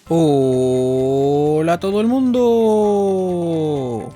Hola a todo el mundo.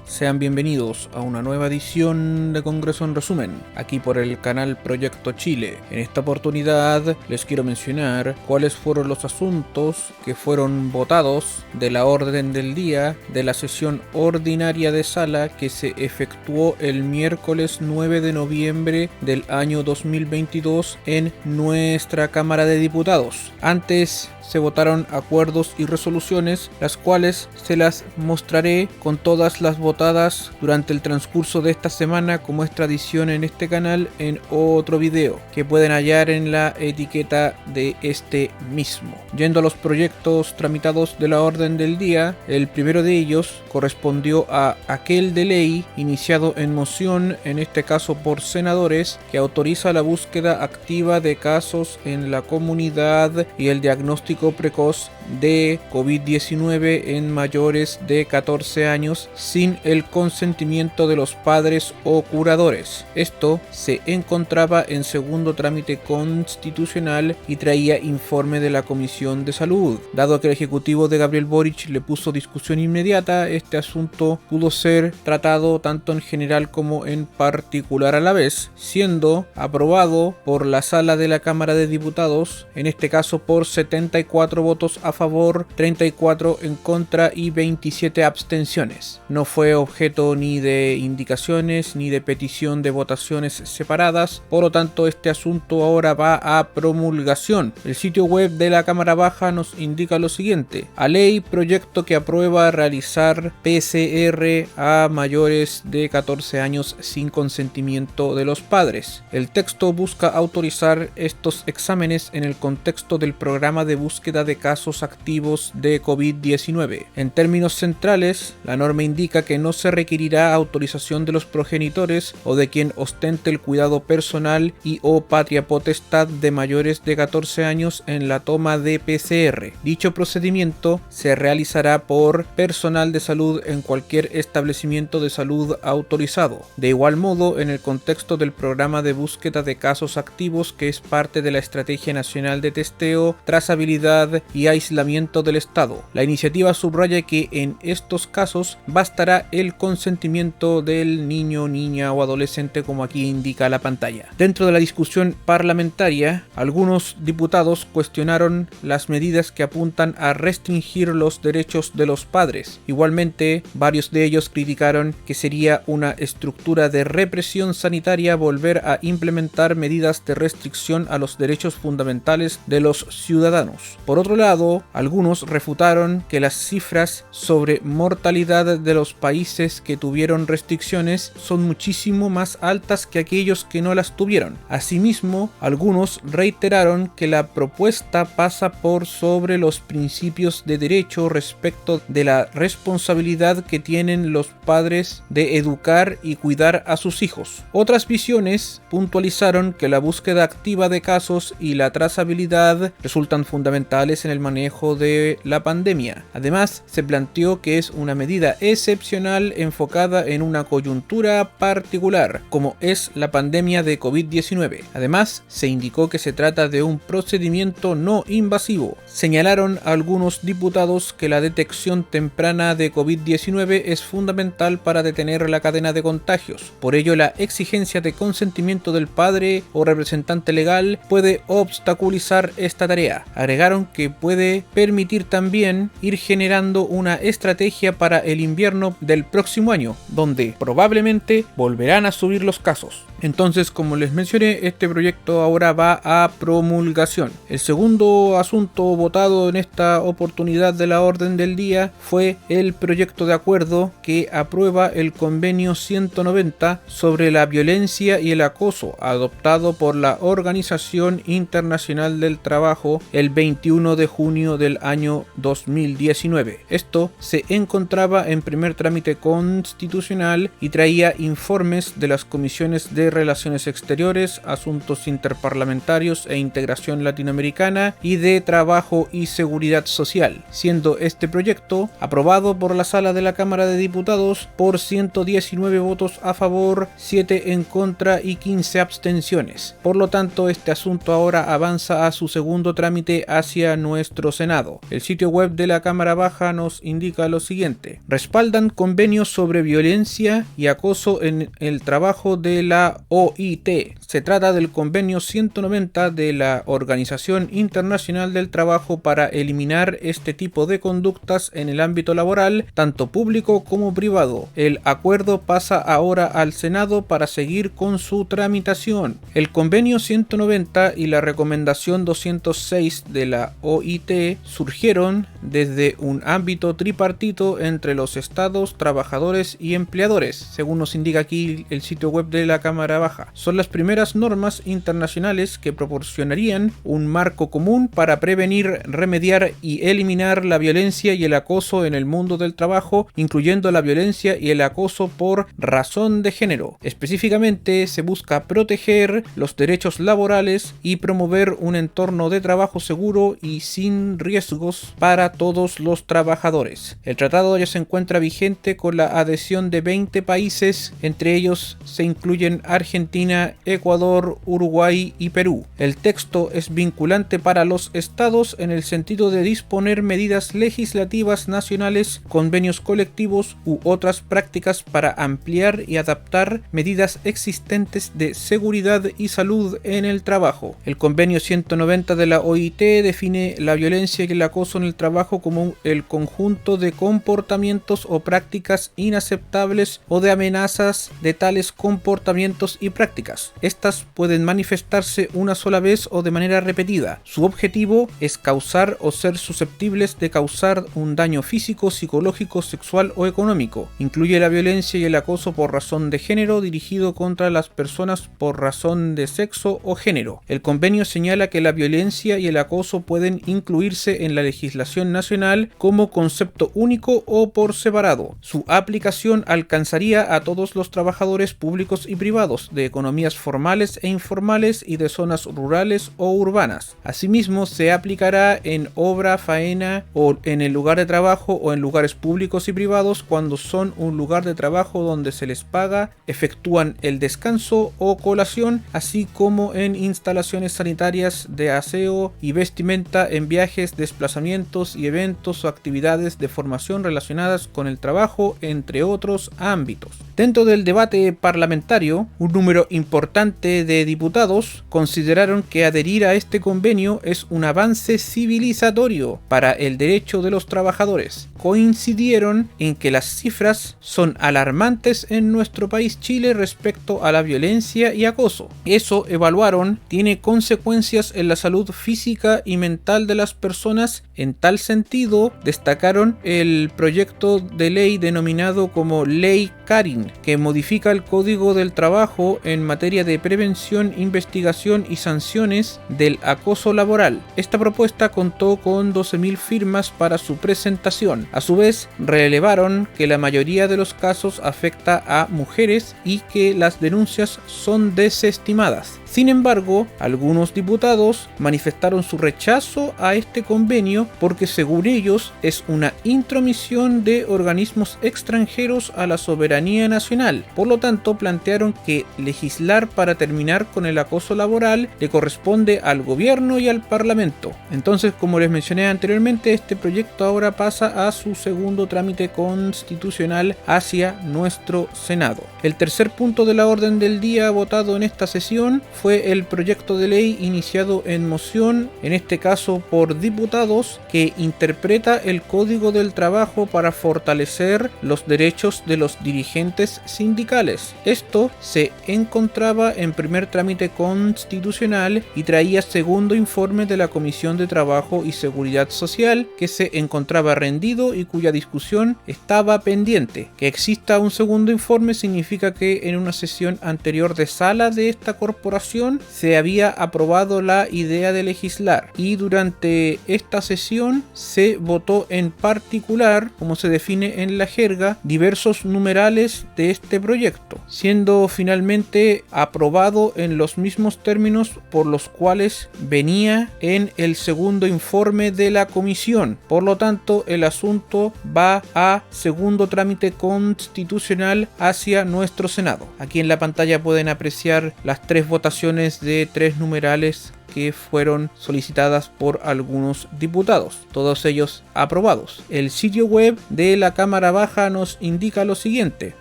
Sean bienvenidos a una nueva edición de Congreso en Resumen, aquí por el canal Proyecto Chile. En esta oportunidad les quiero mencionar cuáles fueron los asuntos que fueron votados de la orden del día de la sesión ordinaria de sala que se efectuó el miércoles 9 de noviembre del año 2022 en nuestra Cámara de Diputados. Antes se votaron acuerdos y resoluciones, las cuales se las mostraré con todas las votadas durante el transcurso de esta semana, como es tradición en este canal, en otro video que pueden hallar en la etiqueta de este mismo. Yendo a los proyectos tramitados de la orden del día, el primero de ellos correspondió a aquel de ley iniciado en moción, en este caso por senadores, que autoriza la búsqueda activa de casos en la comunidad y el diagnóstico precoz de COVID-19 en mayores de 14 años sin el consentimiento de los padres o curadores. Esto se encontraba en segundo trámite constitucional y traía informe de la Comisión de Salud. Dado que el Ejecutivo de Gabriel Boric le puso discusión inmediata, este asunto pudo ser tratado tanto en general como en particular a la vez, siendo aprobado por la Sala de la Cámara de Diputados, en este caso por 74 votos a favor, 34 en contra y 27 abstenciones. No fue objeto ni de indicaciones ni de petición de votaciones separadas, por lo tanto este asunto ahora va a promulgación. El sitio web de la Cámara Baja nos indica lo siguiente: a ley proyecto que aprueba realizar PCR a mayores de 14 años sin consentimiento de los padres. El texto busca autorizar estos exámenes en el contexto del programa de búsqueda de casos activos de COVID-19. En términos centrales, la norma indica que no se requerirá autorización de los progenitores o de quien ostente el cuidado personal y o patria potestad de mayores de 14 años en la toma de PCR. Dicho procedimiento se realizará por personal de salud en cualquier establecimiento de salud autorizado. De igual modo, en el contexto del programa de búsqueda de casos activos, que es parte de la Estrategia Nacional de Testeo, Trazabilidad y Aislamiento del Estado. La iniciativa subraya que en estos casos bastará el consentimiento del niño, niña o adolescente, como aquí indica la pantalla. Dentro de la discusión parlamentaria, algunos diputados cuestionaron las medidas que apuntan a restringir los derechos de los padres. Igualmente, varios de ellos criticaron que sería una estructura de represión sanitaria volver a implementar medidas de restricción a los derechos fundamentales de los ciudadanos. Por otro lado, algunos refutaron que las cifras sobre mortalidad de los países que tuvieron restricciones son muchísimo más altas que aquellos que no las tuvieron. Asimismo, algunos reiteraron que la propuesta pasa por sobre los principios de derecho respecto de la responsabilidad que tienen los padres de educar y cuidar a sus hijos. Otras visiones puntualizaron que la búsqueda activa de casos y la trazabilidad resultan fundamentales en el manejo de la pandemia. Además, se planteó que es una medida excepcional enfocada en una coyuntura particular, como es la pandemia de COVID-19. Además, se indicó que se trata de un procedimiento no invasivo. Señalaron algunos diputados que la detección temprana de COVID-19 es fundamental para detener la cadena de contagios. Por ello, la exigencia de consentimiento del padre o representante legal puede obstaculizar esta tarea. Agregaron que puede permitir también ir generando una estrategia para el invierno del próximo año, donde probablemente volverán a subir los casos. Entonces, como les mencioné, este proyecto ahora va a promulgación. El segundo asunto votado en esta oportunidad de la orden del día fue el proyecto de acuerdo que aprueba el convenio 190 sobre la violencia y el acoso, adoptado por la Organización Internacional del Trabajo el 21 de junio del año 2019. Esto se encontraba en primer trámite constitucional y traía informes de las comisiones de de Relaciones Exteriores, Asuntos Interparlamentarios e Integración Latinoamericana y de Trabajo y Seguridad Social, siendo este proyecto aprobado por la Sala de la Cámara de Diputados por 119 votos a favor, 7 en contra y 15 abstenciones. Por lo tanto, este asunto ahora avanza a su segundo trámite hacia nuestro Senado. El sitio web de la Cámara Baja nos indica lo siguiente: respaldan convenios sobre violencia y acoso en el trabajo de la OIT. Se trata del convenio 190 de la Organización Internacional del Trabajo para eliminar este tipo de conductas en el ámbito laboral, tanto público como privado. El acuerdo pasa ahora al Senado para seguir con su tramitación. El convenio 190 y la recomendación 206 de la OIT surgieron desde un ámbito tripartito entre los estados, trabajadores y empleadores, según nos indica aquí el sitio web de la Cámara Baja. Son las primeras normas internacionales que proporcionarían un marco común para prevenir, remediar y eliminar la violencia y el acoso en el mundo del trabajo, incluyendo la violencia y el acoso por razón de género. Específicamente, se busca proteger los derechos laborales y promover un entorno de trabajo seguro y sin riesgos para todos los trabajadores. El tratado ya se encuentra vigente con la adhesión de 20 países, entre ellos se incluyen Argentina, Ecuador, Uruguay y Perú. El texto es vinculante para los estados en el sentido de disponer medidas legislativas nacionales, convenios colectivos u otras prácticas para ampliar y adaptar medidas existentes de seguridad y salud en el trabajo. El convenio 190 de la OIT define la violencia y el acoso en el trabajo como el conjunto de comportamientos o prácticas inaceptables o de amenazas de tales comportamientos y prácticas. Estas pueden manifestarse una sola vez o de manera repetida. Su objetivo es causar o ser susceptibles de causar un daño físico, psicológico, sexual o económico. Incluye la violencia y el acoso por razón de género dirigido contra las personas por razón de sexo o género. El convenio señala que la violencia y el acoso pueden incluirse en la legislación nacional como concepto único o por separado. Su aplicación alcanzaría a todos los trabajadores públicos y privados, de economías formales e informales y de zonas rurales o urbanas. Asimismo, se aplicará en obra, faena o en el lugar de trabajo o en lugares públicos y privados cuando son un lugar de trabajo donde se les paga, efectúan el descanso o colación, así como en instalaciones sanitarias de aseo y vestimenta, en viajes, desplazamientos y eventos o actividades de formación relacionadas con el trabajo, entre otros ámbitos. Dentro del debate parlamentario, un número importante de diputados consideraron que adherir a este convenio es un avance civilizatorio para el derecho de los trabajadores. Coincidieron en que las cifras son alarmantes en nuestro país Chile respecto a la violencia y acoso. Eso, evaluaron, tiene consecuencias en la salud física y mental de las personas. En tal sentido, destacaron el proyecto de ley denominado como Ley Karin, que modifica el Código del Trabajo en materia de prevención, investigación y sanciones del acoso laboral. Esta propuesta contó con 12.000 firmas para su presentación. A su vez, relevaron que la mayoría de los casos afecta a mujeres y que las denuncias son desestimadas. Sin embargo, algunos diputados manifestaron su rechazo a este convenio porque, según ellos, es una intromisión de organismos extranjeros a la soberanía nacional. Por lo tanto, plantearon que legislar para terminar con el acoso laboral le corresponde al gobierno y al parlamento. Entonces, como les mencioné anteriormente, este proyecto ahora pasa a su segundo trámite constitucional hacia nuestro Senado. El tercer punto de la orden del día votado en esta sesión fue el proyecto de ley iniciado en moción, en este caso por diputados, que interpreta el Código del Trabajo para fortalecer los derechos de los dirigentes sindicales. Esto se encontraba en primer trámite constitucional y traía segundo informe de la Comisión de Trabajo y Seguridad Social, que se encontraba rendido y cuya discusión estaba pendiente. Que exista un segundo informe significa que en una sesión anterior de sala de esta corporación se había aprobado la idea de legislar, y durante esta sesión se votó en particular, como se define en la jerga, diversos numerales finales de este proyecto, siendo finalmente aprobado en los mismos términos por los cuales venía en el segundo informe de la comisión. Por lo tanto, el asunto va a segundo trámite constitucional hacia nuestro Senado. Aquí en la pantalla pueden apreciar las 3 votaciones de 3 numerales que fueron solicitadas por algunos diputados, todos ellos aprobados. El sitio web de la Cámara Baja nos indica lo siguiente: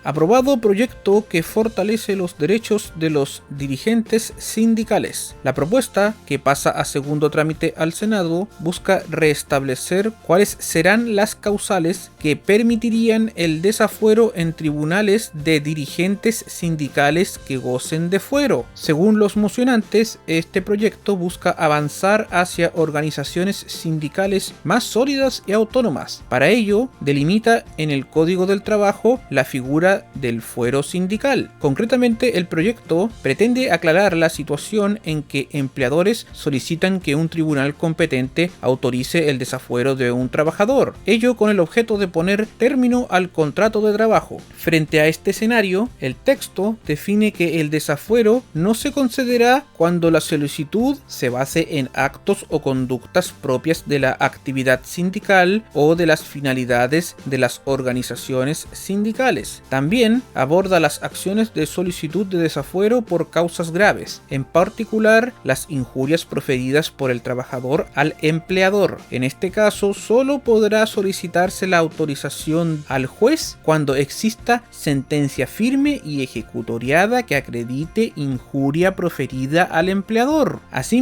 aprobado proyecto que fortalece los derechos de los dirigentes sindicales. La propuesta, que pasa a segundo trámite al Senado, busca restablecer cuáles serán las causales que permitirían el desafuero en tribunales de dirigentes sindicales que gocen de fuero. Según los mocionantes, este proyecto busca avanzar hacia organizaciones sindicales más sólidas y autónomas. Para ello, delimita en el Código del Trabajo la figura del fuero sindical. Concretamente, el proyecto pretende aclarar la situación en que empleadores solicitan que un tribunal competente autorice el desafuero de un trabajador, ello con el objeto de poner término al contrato de trabajo. Frente a este escenario, el texto define que el desafuero no se concederá cuando la solicitud se base en actos o conductas propias de la actividad sindical o de las finalidades de las organizaciones sindicales. También aborda las acciones de solicitud de desafuero por causas graves, en particular las injurias proferidas por el trabajador al empleador. En este caso, solo podrá solicitarse la autorización al juez cuando exista sentencia firme y ejecutoriada que acredite injuria proferida al empleador. Asimismo,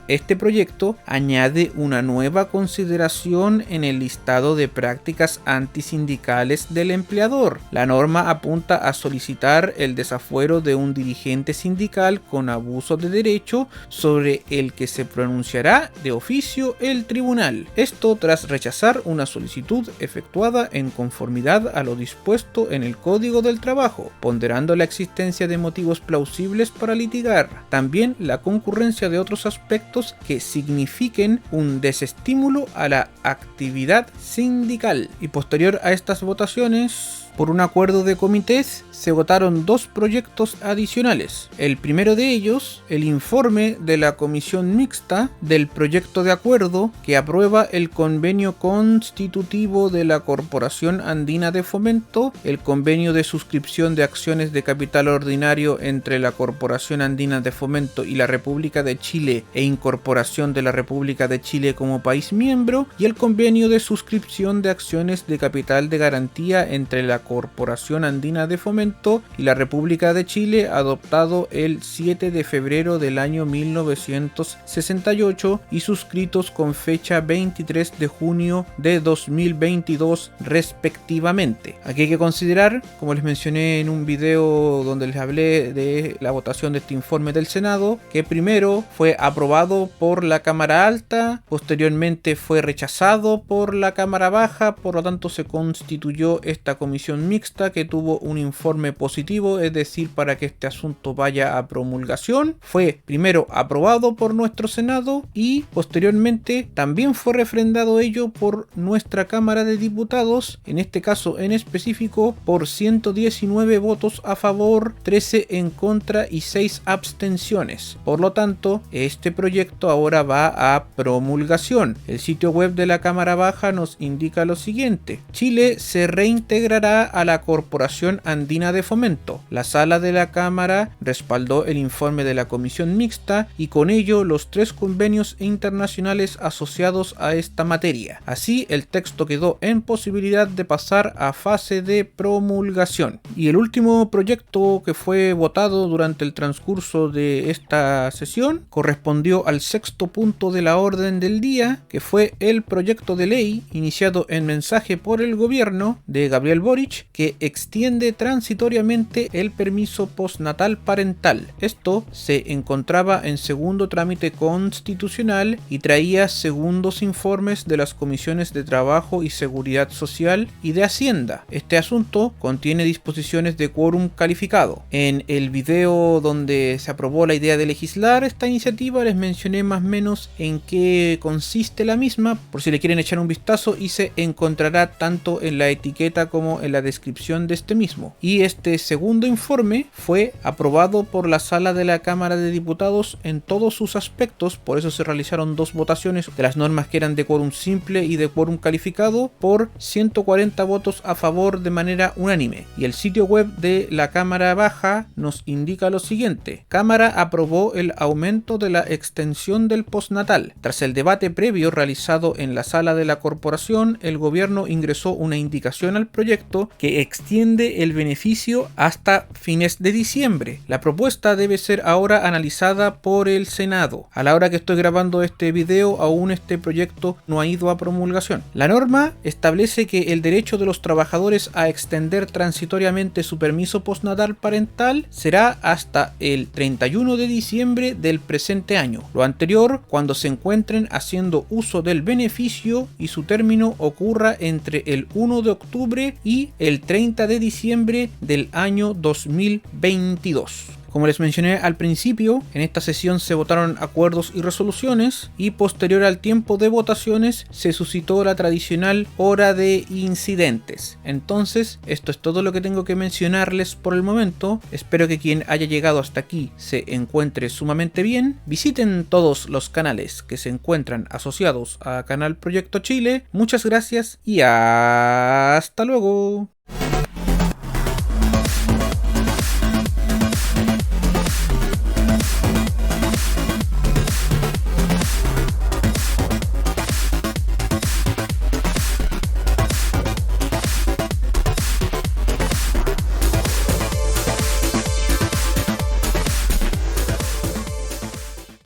este proyecto añade una nueva consideración en el listado de prácticas antisindicales del empleador. La norma apunta a solicitar el desafuero de un dirigente sindical con abuso de derecho sobre el que se pronunciará de oficio el tribunal. Esto tras rechazar una solicitud efectuada en conformidad a lo dispuesto en el Código del Trabajo, ponderando la existencia de motivos plausibles para litigar. También la concurrencia de otros aspectos que signifiquen un desestímulo a la actividad sindical. Y posterior a estas votaciones, por un acuerdo de comités, se votaron 2 proyectos adicionales. El primero de ellos, el informe de la comisión mixta del proyecto de acuerdo que aprueba el convenio constitutivo de la Corporación Andina de Fomento, el convenio de suscripción de acciones de capital ordinario entre la Corporación Andina de Fomento y la República de Chile e incorporación de la República de Chile como país miembro, y el convenio de suscripción de acciones de capital de garantía entre la Corporación Andina de Fomento y la República de Chile, adoptado el 7 de febrero del año 1968 y suscritos con fecha 23 de junio de 2022 respectivamente. Aquí hay que considerar, como les mencioné en un video donde les hablé de la votación de este informe del Senado, que primero fue aprobado por la Cámara Alta, posteriormente fue rechazado por la Cámara Baja, por lo tanto se constituyó esta comisión mixta que tuvo un informe positivo, es decir, para que este asunto vaya a promulgación. Fue primero aprobado por nuestro Senado y posteriormente también fue refrendado ello por nuestra Cámara de Diputados, en este caso en específico por 119 votos a favor, 13 en contra y 6 abstenciones. Por lo tanto, este proyecto ahora va a promulgación. El sitio web de la Cámara Baja nos indica lo siguiente: Chile se reintegrará a la Corporación Andina de Fomento. La sala de la Cámara respaldó el informe de la comisión mixta y con ello los 3 convenios internacionales asociados a esta materia. Así, el texto quedó en posibilidad de pasar a fase de promulgación. Y el último proyecto que fue votado durante el transcurso de esta sesión correspondió al 6º punto de la orden del día, que fue el proyecto de ley iniciado en mensaje por el gobierno de Gabriel Boric, que extiende transitoriamente el permiso postnatal parental. Esto se encontraba en segundo trámite constitucional y traía segundos informes de las comisiones de Trabajo y Seguridad Social y de Hacienda. Este asunto contiene disposiciones de quórum calificado. En el video donde se aprobó la idea de legislar esta iniciativa les mencioné más o menos en qué consiste la misma, por si le quieren echar un vistazo, y se encontrará tanto en la etiqueta como en la la descripción de este mismo. Y este segundo informe fue aprobado por la sala de la Cámara de Diputados en todos sus aspectos, por eso se realizaron dos votaciones de las normas que eran de quórum simple y de quórum calificado por 140 votos a favor de manera unánime. Y el sitio web de la Cámara Baja nos indica lo siguiente: Cámara aprobó el aumento de la extensión del postnatal. Tras el debate previo realizado en la sala de la corporación, el gobierno ingresó una indicación al proyecto que extiende el beneficio hasta fines de diciembre. La propuesta debe ser ahora analizada por el Senado. A la hora que estoy grabando este video, aún este proyecto no ha ido a promulgación. La norma establece que el derecho de los trabajadores a extender transitoriamente su permiso postnatal parental será hasta el 31 de diciembre del presente año. Lo anterior, cuando se encuentren haciendo uso del beneficio y su término ocurra entre el 1 de octubre y el 30 de diciembre del año 2022. Como les mencioné al principio, en esta sesión se votaron acuerdos y resoluciones y posterior al tiempo de votaciones se suscitó la tradicional hora de incidentes. Entonces, esto es todo lo que tengo que mencionarles por el momento. Espero que quien haya llegado hasta aquí se encuentre sumamente bien. Visiten todos los canales que se encuentran asociados a Canal Proyecto Chile. Muchas gracias y hasta luego.